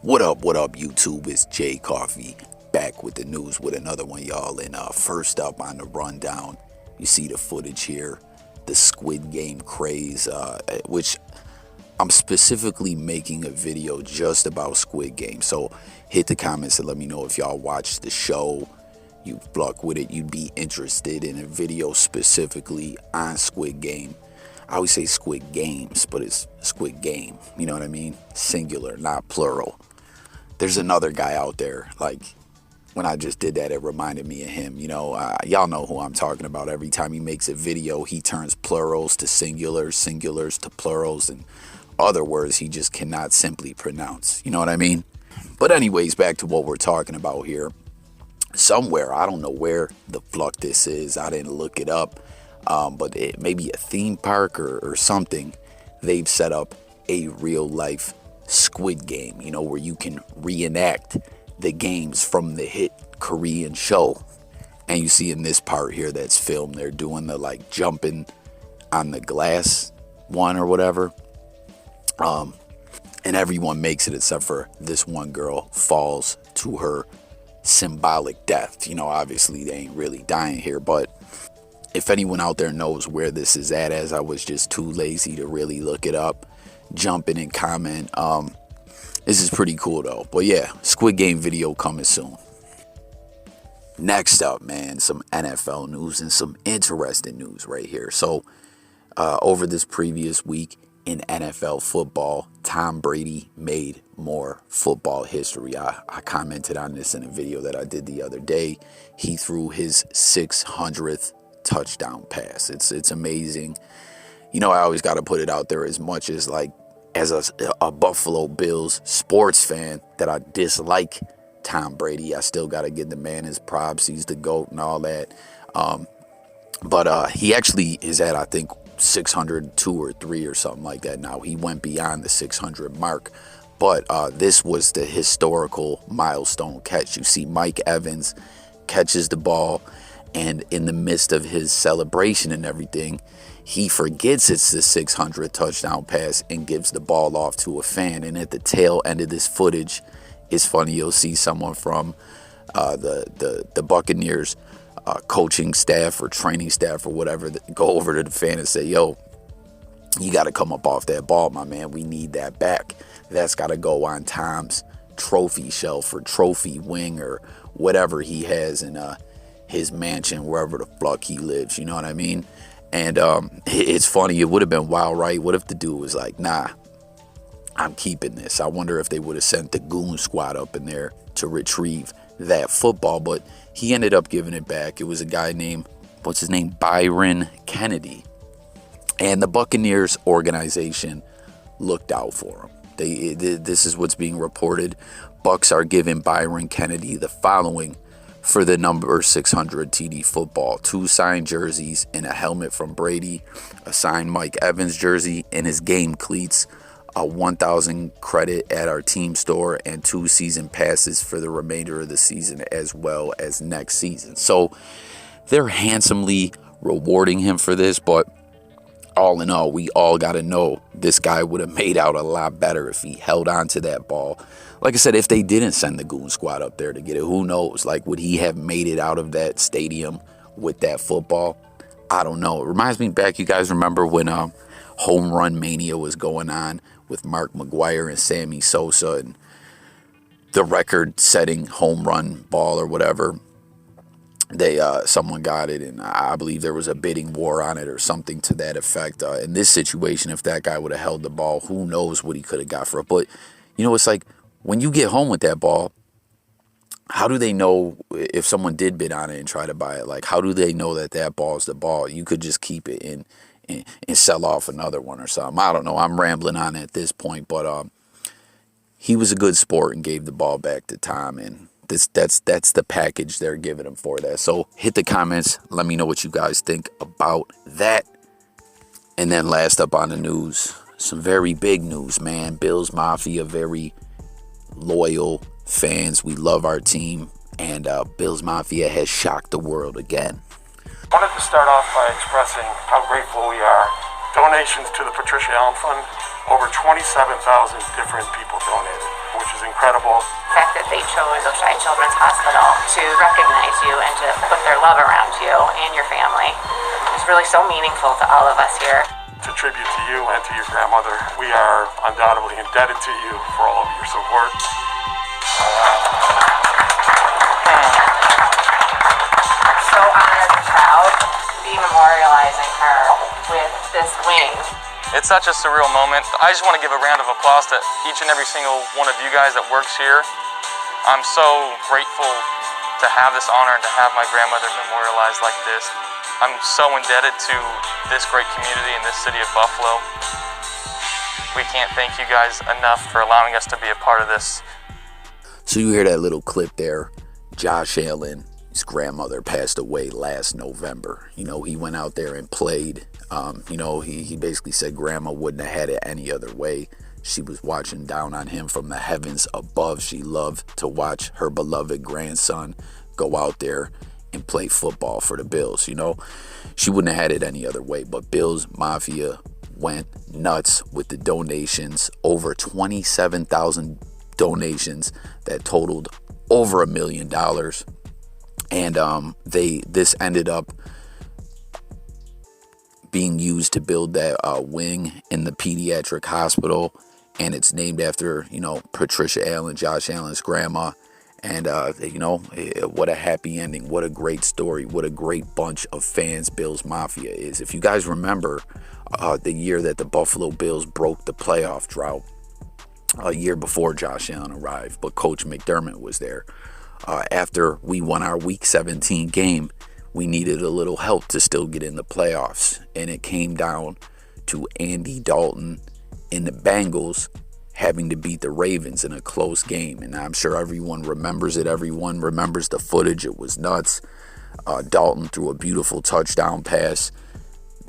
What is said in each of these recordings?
What up, YouTube? It's Jay Coffee back with the news with another one, y'all. And first up on the rundown, you see the footage here, the Squid Game craze, which I'm specifically making a video just about Squid Game. So hit the comments and let me know if y'all watched the show, you fuck with it, you'd be interested in a video specifically on Squid Game. I always say Squid Games, but it's Squid Game. You know what I mean? Singular, not plural. There's another guy out there, like, when I just did that, it reminded me of him. You know, y'all know who I'm talking about. Every time he makes a video, he turns plurals to singulars, singulars to plurals, and other words he just cannot simply pronounce. You know what I mean? But anyways, back to what we're talking about here. Somewhere, I don't know where the fuck this is. I didn't look it up. But it may be a theme park or something. They've set up a real life Squid Game, you know, where you can reenact the games from the hit Korean show. And you see in this part here that's filmed, they're doing the like jumping on the glass one or whatever. And everyone makes it except for this one girl falls to her symbolic death. You know, obviously they ain't really dying here, but if anyone out there knows where this is at, as I was just too lazy to really look it up, jump in and comment. This is pretty cool though. But yeah, Squid Game video coming soon. Next up, man, some NFL news and some interesting news right here. So over this previous week in NFL football, Tom Brady made more football history. I commented on this in a video that I did the other day. He threw his 600th touchdown pass. It's amazing. You know, I always got to put it out there, as much as like as a Buffalo Bills sports fan that I dislike Tom Brady, I still got to give the man his props. He's the GOAT and all that. But he actually is at, I think, 602 or 3 or something like that now. He went beyond the 600 mark. But this was the historical milestone catch. You see Mike Evans catches the ball, and in the midst of his celebration and everything, he forgets it's the 600th touchdown pass and gives the ball off to a fan. And at the tail end of this footage, it's funny, you'll see someone from the Buccaneers coaching staff or training staff or whatever go over to the fan and say, yo, you got to come up off that ball, my man. We need that back. That's got to go on Tom's trophy shelf or trophy wing or whatever he has in his mansion, wherever the fuck he lives. You know what I mean? And it's funny. It would have been wild, right? What if the dude was like, nah, I'm keeping this? I wonder if they would have sent the goon squad up in there to retrieve that football. But he ended up giving it back. It was a guy named, what's his name? Byron Kennedy. And the Buccaneers organization looked out for him. This is what's being reported. Bucks are giving Byron Kennedy the following for the number 600 TD football: 2 signed jerseys and a helmet from Brady, a signed Mike Evans jersey and his game cleats, a 1,000 credit at our team store, and 2 season passes for the remainder of the season as well as next season. So they're handsomely rewarding him for this, but all in all, we all got to know this guy would have made out a lot better if he held on to that ball. Like I said, if they didn't send the goon squad up there to get it, who knows? Like, would he have made it out of that stadium with that football? I don't know. It reminds me back, you guys remember when home run mania was going on with Mark McGwire and Sammy Sosa and the record-setting home run ball or whatever. Someone got it, and I believe there was a bidding war on it or something to that effect. In this situation, if that guy would have held the ball, who knows what he could have got for it. But, you know, it's like when you get home with that ball, how do they know if someone did bid on it and try to buy it? Like, how do they know that that ball's the ball? You could just keep it and sell off another one or something. I don't know. I'm rambling on at this point, but he was a good sport and gave the ball back to Tom, and that's the package they're giving him for that. So hit the comments. Let me know what you guys think about that. And then last up on the news, some very big news, man. BillsMafia, very loyal fans. We love our team. And BillsMafia has shocked the world again. I wanted to start off by expressing how grateful we are. Donations to the Patricia Allen Fund, over 27,000 different people donated, which is incredible. incredible. The fact that they chose Oshai Children's Hospital to recognize you and to put their love around you and your family is really so meaningful to all of us here. It's a tribute to you and to your grandmother. We are undoubtedly indebted to you for all of your support. So honored and proud to be memorializing her with this wing. It's such a surreal moment. I just want to give a round of applause to each and every single one of you guys that works here. I'm so grateful to have this honor and to have my grandmother memorialized like this. I'm so indebted to this great community in this city of Buffalo. We can't thank you guys enough for allowing us to be a part of this. So you hear that little clip there. Josh Allen, his grandmother passed away last November. You know, he went out there and played. You know, he basically said grandma wouldn't have had it any other way. She was watching down on him from the heavens above. She loved to watch her beloved grandson go out there and play football for the Bills. You know, she wouldn't have had it any other way. But BillsMafia went nuts with the donations. Over 27,000 donations that totaled over $1 million. And this ended up being used to build that wing in the pediatric hospital, and it's named after, you know, Patricia Allen, Josh Allen's grandma. And you know, what a happy ending, what a great story, what a great bunch of fans BillsMafia is. If you guys remember the year that the Buffalo Bills broke the playoff drought, a year before Josh Allen arrived, but Coach McDermott was there. After we won our Week 17 game, we needed a little help to still get in the playoffs. And it came down to Andy Dalton and the Bengals having to beat the Ravens in a close game. And I'm sure everyone remembers it. Everyone remembers the footage. It was nuts. Dalton threw a beautiful touchdown pass.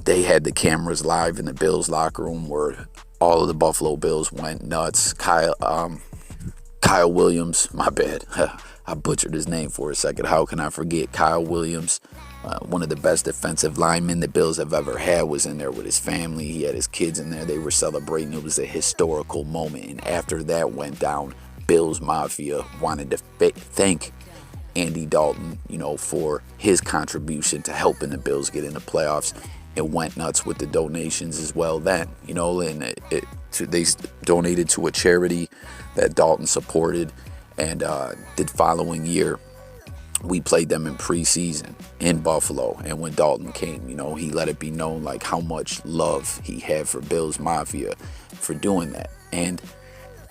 They had the cameras live in the Bills locker room where all of the Buffalo Bills went nuts. Kyle Williams, my bad. I butchered his name for a second. How can I forget? Kyle Williams, one of the best defensive linemen the Bills have ever had, was in there with his family. He had his kids in there. They were celebrating. It was a historical moment. And after that went down, BillsMafia wanted to thank Andy Dalton, you know, for his contribution to helping the Bills get in the playoffs. It went nuts with the donations as well then, you know, and they donated to a charity that Dalton supported. And the following year, we played them in preseason in Buffalo. And when Dalton came, you know, he let it be known like how much love he had for BillsMafia for doing that. And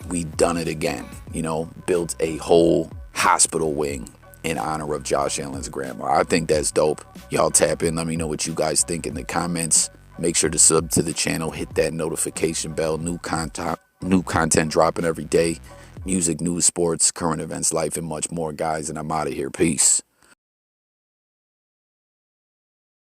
we done it again, you know, built a whole hospital wing in honor of Josh Allen's grandma. I think that's dope. Y'all tap in. Let me know what you guys think in the comments. Make sure to sub to the channel. Hit that notification bell. New content dropping every day. Music, news, sports, current events, life, and much more, guys. And I'm out of here. Peace.